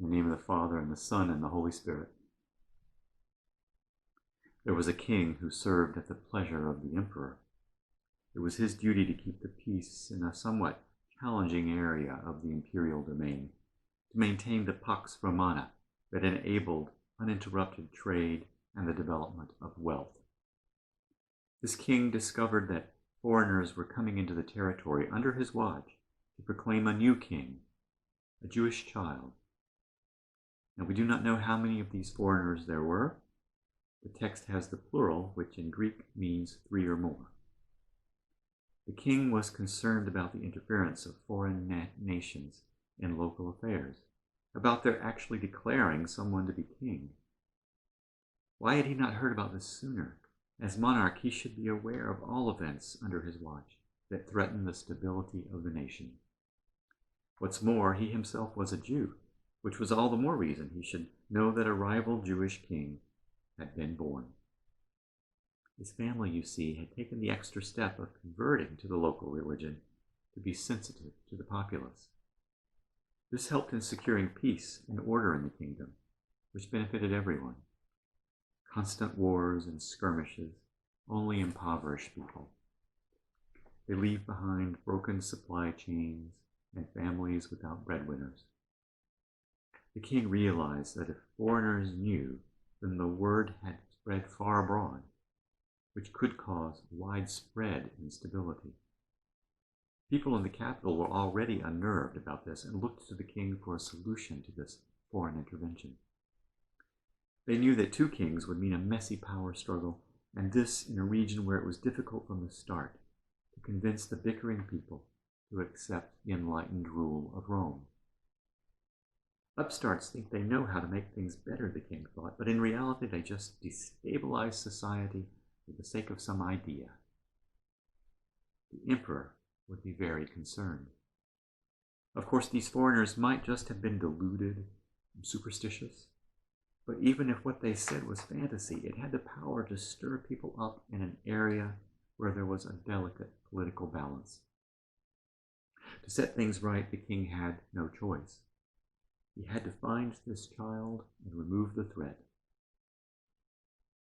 In the name of the Father, and the Son, and the Holy Spirit. There was a king who served at the pleasure of the emperor. It was his duty to keep the peace in a somewhat challenging area of the imperial domain, to maintain the Pax Romana that enabled uninterrupted trade and the development of wealth. This king discovered that foreigners were coming into the territory under his watch to proclaim a new king, a Jewish child. Now, we do not know how many of these foreigners there were. The text has the plural, which in Greek means 3 or more. The king was concerned about the interference of foreign nations in local affairs, about their actually declaring someone to be king. Why had he not heard about this sooner? As monarch, he should be aware of all events under his watch that threaten the stability of the nation. What's more, he himself was a Jew, which was all the more reason he should know that a rival Jewish king had been born. His family, you see, had taken the extra step of converting to the local religion to be sensitive to the populace. This helped in securing peace and order in the kingdom, which benefited everyone. Constant wars and skirmishes only impoverish people. They leave behind broken supply chains and families without breadwinners. The king realized that if foreigners knew, then the word had spread far abroad, which could cause widespread instability. People in the capital were already unnerved about this and looked to the king for a solution to this foreign intervention. They knew that 2 kings would mean a messy power struggle, and this in a region where it was difficult from the start to convince the bickering people to accept the enlightened rule of Rome. Upstarts think they know how to make things better, the king thought, but in reality they just destabilize society for the sake of some idea. The emperor would be very concerned. Of course, these foreigners might just have been deluded and superstitious, but even if what they said was fantasy, it had the power to stir people up in an area where there was a delicate political balance. To set things right, the king had no choice. He had to find this child and remove the threat.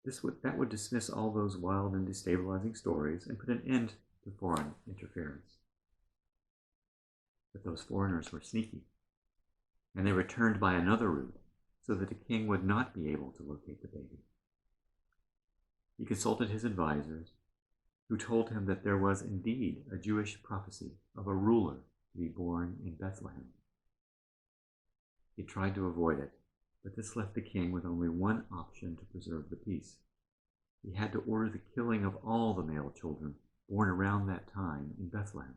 That would dismiss all those wild and destabilizing stories and put an end to foreign interference. But those foreigners were sneaky, and they returned by another route so that the king would not be able to locate the baby. He consulted his advisors, who told him that there was indeed a Jewish prophecy of a ruler to be born in Bethlehem. He tried to avoid it, but this left the king with only one option to preserve the peace. He had to order the killing of all the male children born around that time in Bethlehem.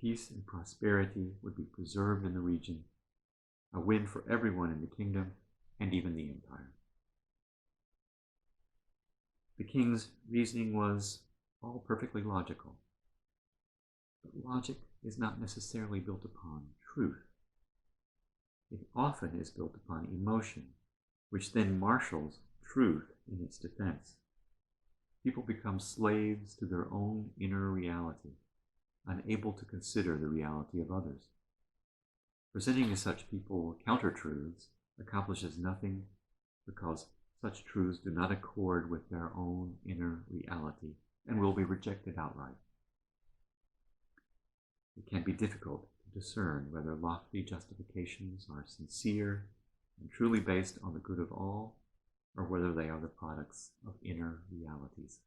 Peace and prosperity would be preserved in the region, a win for everyone in the kingdom and even the empire. The king's reasoning was all perfectly logical, but logic is not necessarily built upon truth. It often is built upon emotion, which then marshals truth in its defense. People become slaves to their own inner reality, unable to consider the reality of others. Presenting to such people counter-truths accomplishes nothing because such truths do not accord with their own inner reality and will be rejected outright. It can be difficult to discern whether lofty justifications are sincere and truly based on the good of all, or whether they are the products of inner realities.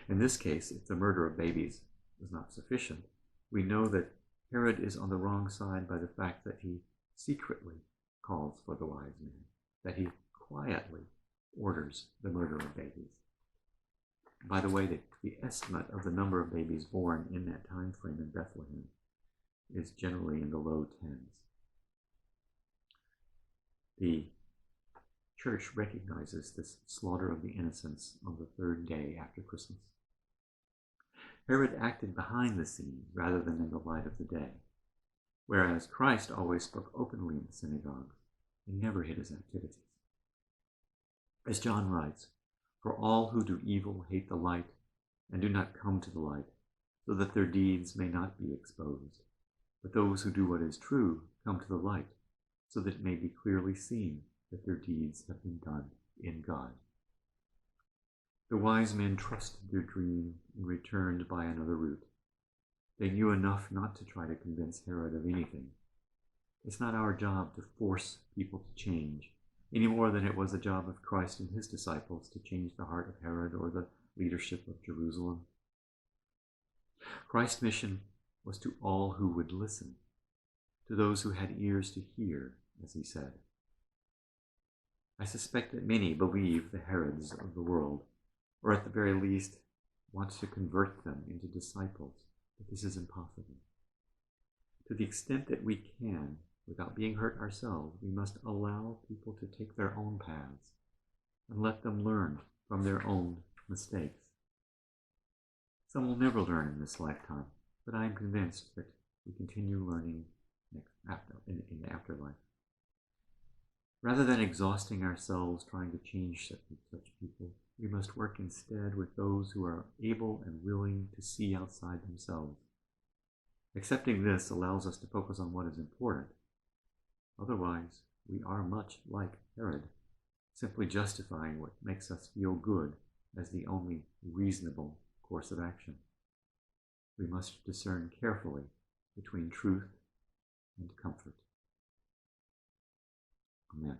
In this case, if the murder of babies was not sufficient, we know that Herod is on the wrong side by the fact that he secretly calls for the wise men, that he quietly orders the murder of babies. By the way, the estimate of the number of babies born in that time frame in Bethlehem is generally in the low tens. The church recognizes this slaughter of the innocents on the 3rd day after Christmas. Herod acted behind the scenes rather than in the light of the day, whereas Christ always spoke openly in the synagogues and never hid his activities. As John writes, "For all who do evil hate the light and do not come to the light, so that their deeds may not be exposed. But those who do what is true come to the light, so that it may be clearly seen that their deeds have been done in God. The wise men trusted their dream and returned by another route. They knew enough not to try to convince Herod of anything. It's not our job to force people to change, any more than it was the job of Christ and his disciples to change the heart of Herod or the leadership of Jerusalem. Christ's mission was to all who would listen, to those who had ears to hear, as he said. I suspect that many believe the Herods of the world, or at the very least want to convert them into disciples, but this is impossible. To the extent that we can, without being hurt ourselves, we must allow people to take their own paths and let them learn from their own mistakes. Some will never learn in this lifetime, but I am convinced that we continue learning in the afterlife. Rather than exhausting ourselves trying to change such people, we must work instead with those who are able and willing to see outside themselves. Accepting this allows us to focus on what is important. Otherwise, we are much like Herod, simply justifying what makes us feel good as the only reasonable course of action. We must discern carefully between truth and comfort. Amen.